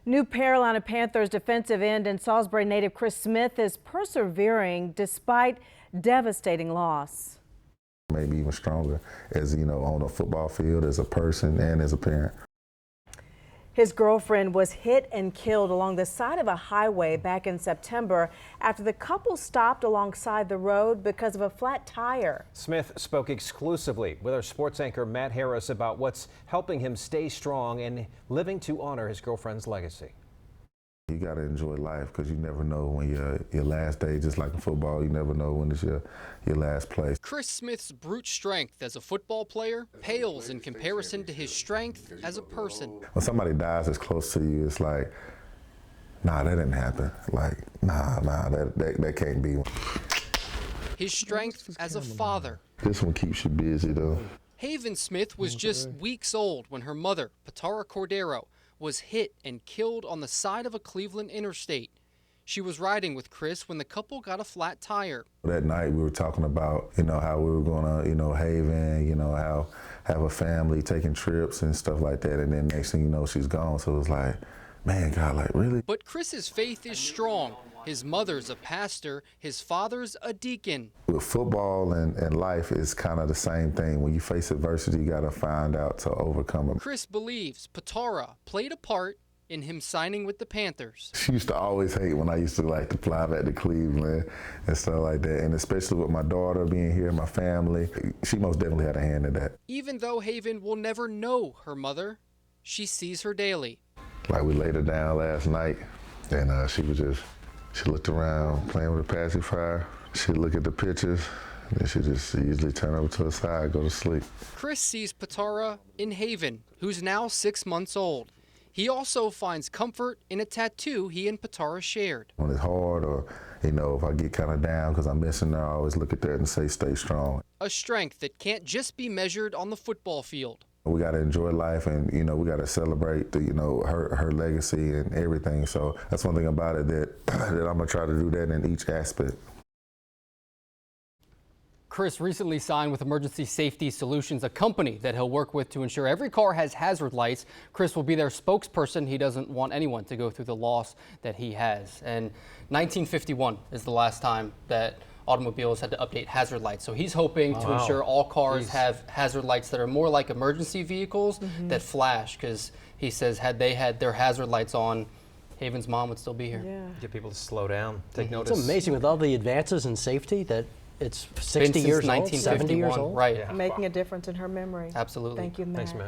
New Carolina Panthers defensive end and Salisbury native Chris Smith is persevering despite devastating loss. Maybe even stronger as, on a football field, as a person and as a parent. His girlfriend was hit and killed along the side of a highway back in September after the couple stopped alongside the road because of a flat tire. Smith spoke exclusively with our sports anchor Matt Harris about what's helping him stay strong and living to honor his girlfriend's legacy. You got to enjoy life because you never know when your last day, just like in football, you never know when it's your last play. Chris Smith's brute strength as a football player pales in comparison to his strength as a person. When somebody dies that's close to you, it's like, nah, that didn't happen. Like, nah, that can't be. His strength as a father. This one keeps you busy, though. Haven Smith was just weeks old when her mother, Patara Cordero, was hit and killed on the side of a Cleveland interstate. She was riding with Chris when the couple got a flat tire. That night we were talking about, how we were gonna, Haven, how have a family, taking trips and stuff like that. And then next thing you know, she's gone. So it was like, man, God, like, really? But Chris's faith is strong. His mother's a pastor, his father's a deacon. With football and life, it's kind of the same thing. When you face adversity, you got to find out to overcome it. Chris believes Patara played a part in him signing with the Panthers. She used to always hate when I used to like to fly back to Cleveland and stuff like that. And especially with my daughter being here, my family, she most definitely had a hand in that. Even though Haven will never know her mother, she sees her daily. Like we laid her down last night and she looked around playing with a pacifier. She'd look at the pictures, and then she'd just easily turn over to the side, go to sleep. Chris sees Patara in Haven, who's now 6 months old. He also finds comfort in a tattoo he and Patara shared. When it's hard or, if I get kind of down because I'm missing her, I always look at that and say, stay strong. A strength that can't just be measured on the football field. We got to enjoy life and, we got to celebrate, her legacy and everything. So that's one thing about it that I'm going to try to do that in each aspect. Chris recently signed with Emergency Safety Solutions, a company that he'll work with to ensure every car has hazard lights. Chris will be their spokesperson. He doesn't want anyone to go through the loss that he has. And 1951 is the last time that automobiles had to update hazard lights. So he's hoping to ensure all cars have hazard lights that are more like emergency vehicles that flash, because he says had they had their hazard lights on, Haven's mom would still be here. Yeah. Get people to slow down, take notice. It's amazing with all the advances in safety that it's 60 years old, 70 years old. Right. Yeah. Making a difference in her memory. Absolutely. Thank you, Matt. Thanks, Matt.